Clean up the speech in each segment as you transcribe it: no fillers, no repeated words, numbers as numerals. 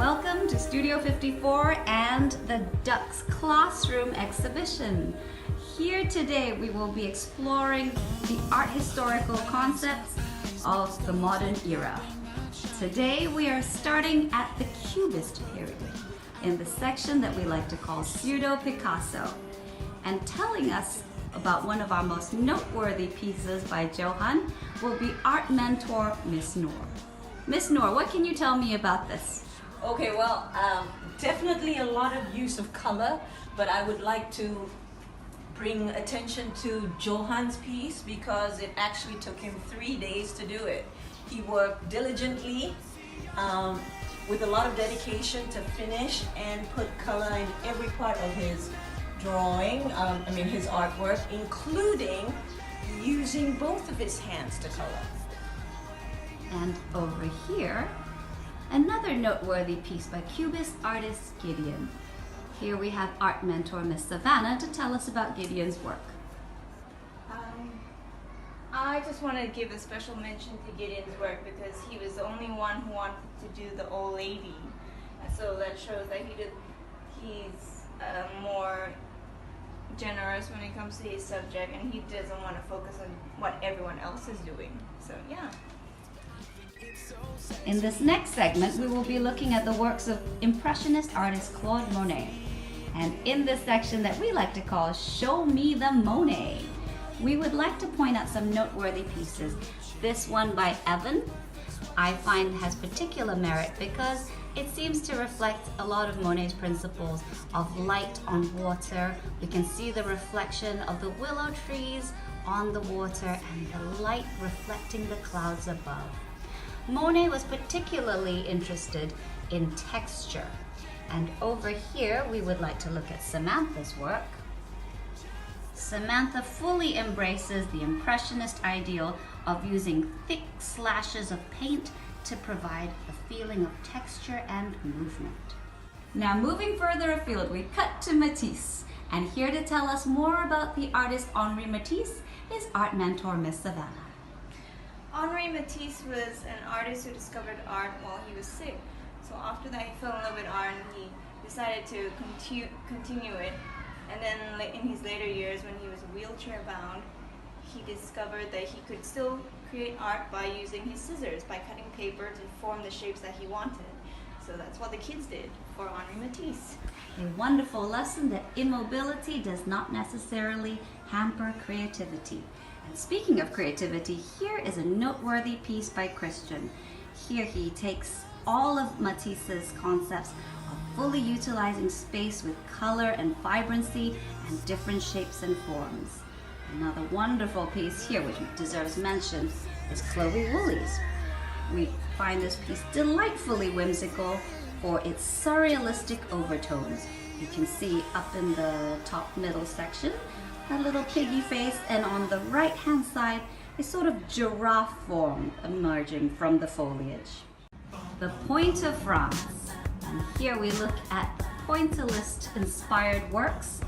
Welcome to Studio 54 and the Ducks Classroom exhibition. Here today we will be exploring the art historical concepts of the modern era. Today we are starting at the Cubist period in the section that we like to call PseudoPicasso, and telling us about one of our most noteworthy pieces by Johann will be art mentor Miss Noor. Miss Noor, what can you tell me about this? Okay, well, definitely a lot of use of color, but I would like to bring attention to Johann's piece because it actually took him 3 days to do it. He worked diligently with a lot of dedication to finish and put color in every part of his drawing, his artwork, including using both of his hands to color. And over here, another noteworthy piece by Cubist artist Gideon. Here we have art mentor Miss Savannah to tell us about Gideon's work. I just want to give a special mention to Gideon's work because he was the only one who wanted to do the old lady. And so that shows that he's more generous when it comes to his subject, and he doesn't want to focus on what everyone else is doing. So yeah. In this next segment, we will be looking at the works of Impressionist artist Claude Monet. And in this section that we like to call Show Me the Monet, we would like to point out some noteworthy pieces. This one by Evan, I find has particular merit because it seems to reflect a lot of Monet's principles of light on water. We can see the reflection of the willow trees on the water and the light reflecting the clouds above. Monet was particularly interested in texture. And over here, we would like to look at Samantha's work. Samantha fully embraces the Impressionist ideal of using thick slashes of paint to provide a feeling of texture and movement. Now moving further afield, we cut to Matisse. And here to tell us more about the artist Henri Matisse is art mentor Miss Savannah. Henri Matisse was an artist who discovered art while he was sick. So after that he fell in love with art and he decided to continue it. And then in his later years, when he was wheelchair bound, he discovered that he could still create art by using his scissors, by cutting paper to form the shapes that he wanted. So that's what the kids did for Henri Matisse. A wonderful lesson that immobility does not necessarily hamper creativity. And speaking of creativity, here is a noteworthy piece by Christian. Here he takes all of Matisse's concepts of fully utilizing space with color and vibrancy and different shapes and forms. Another wonderful piece here which deserves mention is Chloe Woolley's. We find this piece delightfully whimsical for its surrealistic overtones. You can see up in the top middle section a little piggy face, and on the right hand side a sort of giraffe form emerging from the foliage. The Point of France. And here we look at pointillist inspired works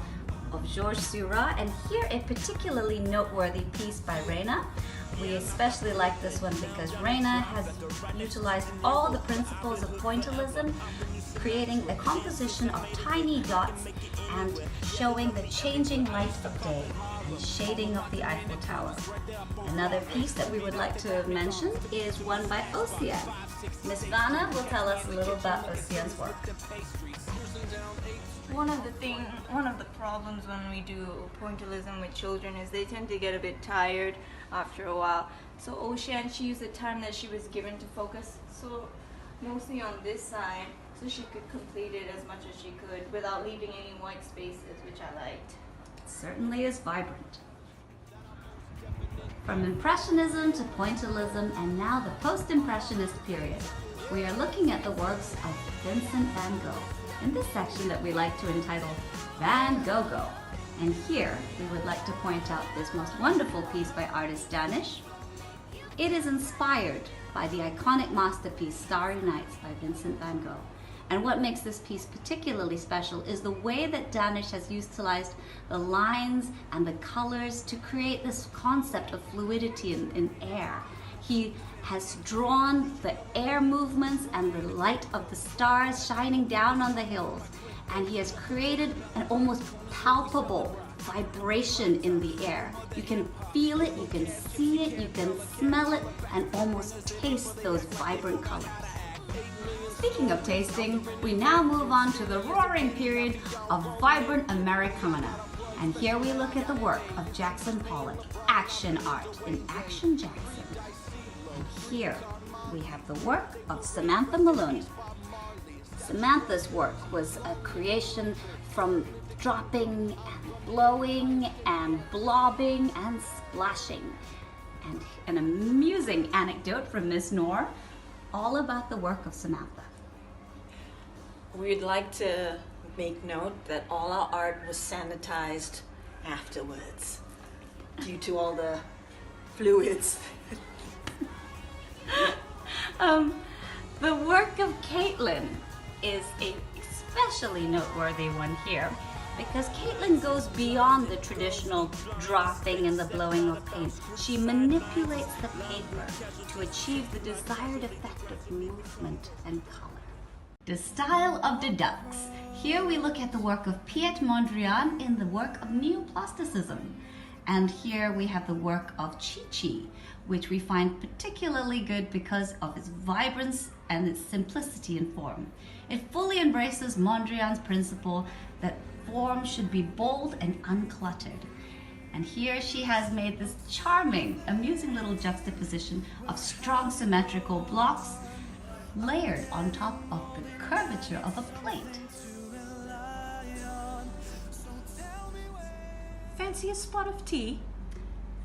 of Georges Seurat, and here a particularly noteworthy piece by Reine. We especially like this one because Reine has utilized all the principles of pointillism, creating a composition of tiny dots and showing the changing light of day and shading of the Eiffel Tower. Another piece that we would like to mention is one by Ossian. Miss Vanna will tell us a little about Ossian's work. One of the problems when we do pointillism with children is they tend to get a bit tired after a while. So Ocean, she used the time that she was given to focus so mostly on this side so she could complete it as much as she could without leaving any white spaces, which I liked. It certainly is vibrant. From Impressionism to Pointillism and now the Post-Impressionist period, we are looking at the works of Vincent Van Gogh in this section that we like to entitle Van Gogh. And here we would like to point out this most wonderful piece by artist Danish. It is inspired by the iconic masterpiece Starry Nights by Vincent Van Gogh. And what makes this piece particularly special is the way that Danish has utilized the lines and the colors to create this concept of fluidity in air. He has drawn the air movements and the light of the stars shining down on the hills. And he has created an almost palpable vibration in the air. You can feel it, you can see it, you can smell it, and almost taste those vibrant colors. Speaking of tasting, we now move on to the roaring period of vibrant Americana. And here we look at the work of Jackson Pollock, action art in Action Jackson. And here we have the work of Samantha Maloney. Samantha's work was a creation from dropping and blowing and blobbing and splashing. And an amusing anecdote from Miss Noor, all about the work of Samantha. We'd like to make note that all our art was sanitized afterwards due to all the fluids. The work of Caitlin is a especially noteworthy one here because Caitlin goes beyond the traditional dropping and the blowing of paint. She manipulates the paper to achieve the desired effect of movement and color. The style of the ducks. Here we look at the work of Piet Mondrian in the work of neoplasticism. And here we have the work of Chi-Chi, which we find particularly good because of its vibrance and its simplicity in form. It fully embraces Mondrian's principle that form should be bold and uncluttered. And here she has made this charming, amusing little juxtaposition of strong symmetrical blocks layered on top of the curvature of a plate. Fancy a spot of tea?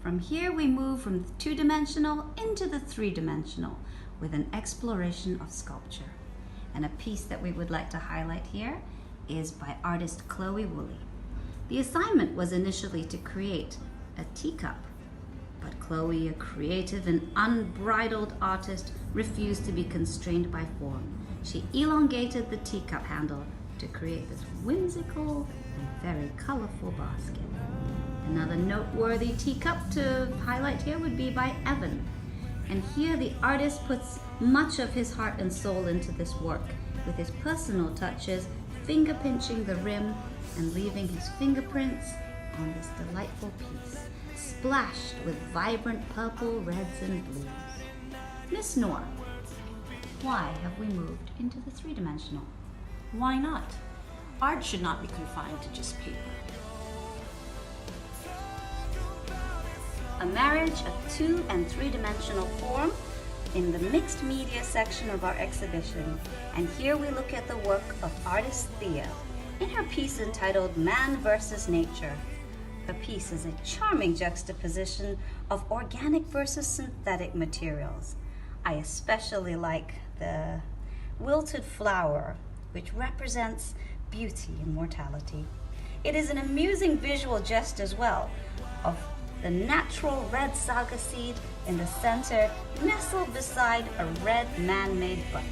From here we move from the two-dimensional into the three-dimensional with an exploration of sculpture. And a piece that we would like to highlight here is by artist Claude Woolley. The assignment was initially to create a teacup, but Chloe, a creative and unbridled artist, refused to be constrained by form. She elongated the teacup handle to create this whimsical and very colorful basket. Another noteworthy teacup to highlight here would be by Evan. And here the artist puts much of his heart and soul into this work, with his personal touches, finger pinching the rim and leaving his fingerprints on this delightful piece, splashed with vibrant purple, reds, and blues. Miss Noor, why have we moved into the three-dimensional? Why not? Art should not be confined to just paper. A marriage of two- and three-dimensional form in the mixed media section of our exhibition. And here we look at the work of artist Thea in her piece entitled Man versus Nature. Her piece is a charming juxtaposition of organic versus synthetic materials. I especially like the wilted flower, which represents beauty and mortality. It is an amusing visual jest as well of the natural red saga seed in the center, nestled beside a red man-made button.